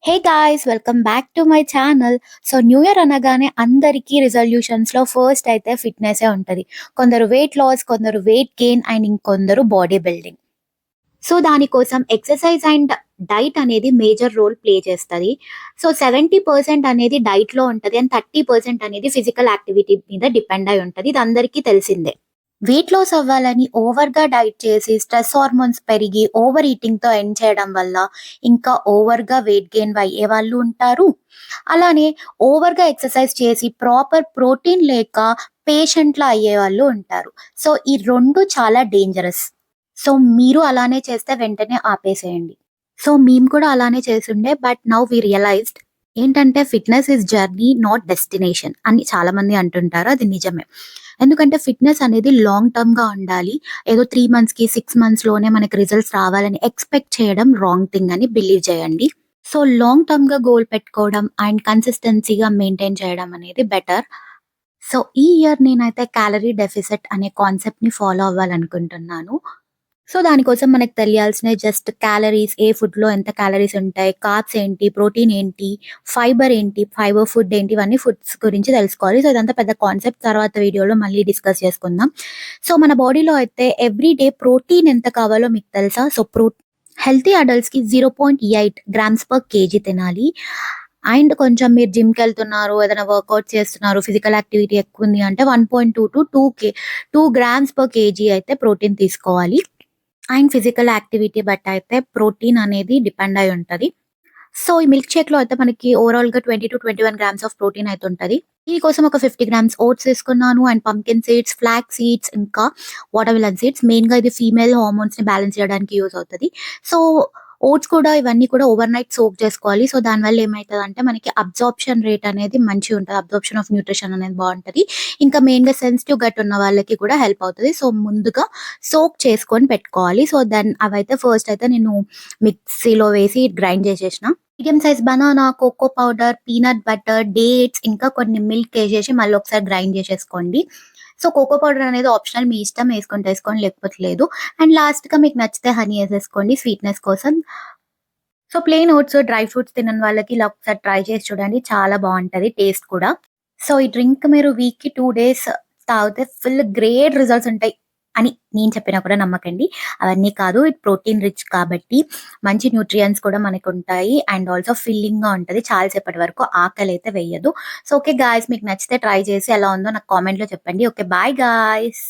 Hey guys! Welcome back to my channel. So, new year అనగానే అందరికీ రిజల్యూషన్స్‌లో first అయితే ఫిట్‌నెసే ఉంటది. కొందరు వెయిట్ లాస్, కొందరు వెయిట్ గెయిన్ అండ్ ఇంకొందరు బాడీ బిల్డింగ్. సో, దానికోసం ఎక్సర్‌సైజ్ అండ్ డైట్ అనేది మేజర్ రోల్ ప్లే చేస్తది. సో, 70% అనేది డైట్‌లో ఉంటది. అండ్ 30% అనేది ఫిజికల్ యాక్టివిటీ మీద డిపెండ్ అయి ఉంటది. ఇది అందరికీ తెలిసిందే. వెయిట్ లాస్ అవ్వాలని ఓవర్‌గా డైట్ చేసి, స్ట్రెస్ హార్మోన్స్ పెరిగి, ఓవర్ ఈటింగ్‌తో ఎండ్ చేయడం వల్ల, ఇంకా ఓవర్‌గా వెయిట్ గెయిన్ అయ్యేవాళ్ళు ఉంటారు. అలానే ఓవర్‌గా ఎక్సర్సైజ్ చేసి, ప్రాపర్ ప్రోటీన్ లేక పేషెంట్‌లా అయ్యేవాళ్ళు ఉంటారు. సో, ఈ 2 చాలా డేంజరస్. సో, మీరు అలానే చేస్తే వెంటనే ఆపేసేయండి. సో, మేము కూడా అలానే చేసుండే. బట్ నౌ వి రియలైజ్డ్ ఏంటంటే fitness is journey not destination అని చాలామంది అంటుంటారు. అది నిజమే. ఎందుకంటే ఫిట్‌నెస్ అనేది లాంగ్ టర్మ్‌గా ఉండాలి. ఏదో 3 మంత్స్‌కి, 6 మంత్స్‌లోనే మనకి రిజల్ట్స్ రావాలని ఎక్స్‌పెక్ట్ చేయడం రాంగ్ థింగ్ అని బిలీవ్ చేయండి. సో, లాంగ్ టర్మ్‌గా గోల్ పెట్టుకోవడం అండ్ కన్సిస్టెన్సీగా మెయింటైన్ చేయడం అనేది బెటర్. సో, ఈ ఇయర్ నేనైతే క్యాలరీ డెఫిసిట్ అనే కాన్సెప్ట్‌ని ఫాలో అవ్వాలనుకుంటున్నాను. సో, దానికోసం మనకు తెలియాల్సినయి జస్ట్ క్యాలరీస్, ఏ ఫుడ్‌లో ఎంత క్యాలరీస్ ఉంటాయి, కార్బ్స్ ఏంటి, ప్రోటీన్ ఏంటి, ఫైబర్ ఏంటి, ఫైబర్ ఫుడ్ ఏంటి, ఇవన్నీ ఫుడ్స్ గురించి తెలుసుకోవాలి. సో, ఇదంతా పెద్ద కాన్సెప్ట్ తర్వాత వీడియోలో మళ్ళీ డిస్కస్ చేసుకుందాం. సో, మన బాడీలో అయితే ఎవ్రీ డే ప్రోటీన్ ఎంత కావాలో మీకు తెలుసా? సో, హెల్తీ అడల్ట్స్‌కి 0.8 గ్రామ్స్ పర్ కేజీ తినాలి. అండ్ కొంచెం మీరు జిమ్‌కెళ్తున్నారు, ఏదైనా వర్కౌట్ చేస్తున్నారు, ఫిజికల్ యాక్టివిటీ ఎక్కువుంది అంటే 1.2 గ్రామ్స్ పర్ కేజీ అయితే ప్రోటీన్ తీసుకోవాలి. అండ్ ఫిజికల్ యాక్టివిటీ బట్టయితే ప్రోటీన్ అనేది డిపెండ్ అయి ఉంటది. సో, ఈ మిల్క్ షేక్‌లో అయితే మనకి ఓవరాల్‌గా 20-21 గ్రామ్స్ ఆఫ్ ప్రోటీన్ అయితే ఉంటది. దీనికోసం ఒక 50 గ్రామ్స్ ఓట్స్ తీసుకున్నాను. And pumpkin seeds, flax seeds, ఇంకా వాటర్‌మిలన్ సీడ్స్. మెయిన్‌గా ఇది ఫీమేల్ హార్మోన్స్‌ని బ్యాలెన్స్ చేయడానికి యూజ్ అవుతది. సో, ఓట్స్ కూడా ఇవన్నీ కూడా ఓవర్ నైట్ సోక్ చేసుకోవాలి. సో, దానివల్ల ఏమైతదంటే మనకి అబ్జార్ప్షన్ రేట్ అనేది మంచిగుంటది. అబ్జార్ప్షన్ ఆఫ్ న్యూట్రిషన్ అనేది బావుంటది. ఇంకా మెయిన్‌గా సెన్సిటివ్ గట్ ఉన్న వాళ్ళకి కూడా హెల్ప్ అవుతది. సో, ముందుగా సోక్ చేసుకొని పెట్టుకోవాలి. సో, దెన్ అవైతే ఫస్ట్ అయితే నేను మిక్సీలో వేసి గ్రైండ్ చేసేసిన. Medium size banana, cocoa powder, peanut butter, dates ఇంకా కొన్ని మిల్క్ ఏసేసి మళ్ళీ ఒకసారి గ్రైండ్ చేసేసుకోండి. సో, కోకో పౌడర్ అనేది ఆప్షనల్ మీ ఇష్టం ఏసుకుంటే ఏసుకోండి లేకపోతే లేదు. అండ్ లాస్ట్‌గా మీకు నచ్చితే హనీ ఏసేసుకోండి స్వీట్‌నెస్ కోసం. So, plain oats, dry fruits తినని వాళ్ళకి ఇలా ఒకసారి ట్రై చేసి చూడండి. చాలా బావుంటది టేస్ట్ కూడా. సో, ఈ డ్రింక్ మీరు వీక్‌కి 2 డేస్ తాగితే ఫుల్ గ్రేట్ రిజల్ట్స్ ఉంటాయి అని నేను చెప్పినా కూడా నమ్మకండి. అవన్నీ కాదు. ఇది ప్రోటీన్ రిచ్ కాబట్టి మంచి న్యూట్రియంట్స్ కూడా మనకుంటాయి. అండ్ ఆల్సో ఫిల్లింగ్‌గా ఉంటది. చాలా సేపటి వరకు ఆకలైతే వేయదు. సో, ఓకే గాయ్స్, మీకు నచ్చితే ట్రై చేసి ఎలా ఉందో నాకు కామెంట్‌లో చెప్పండి. ఓకే. Bye guys.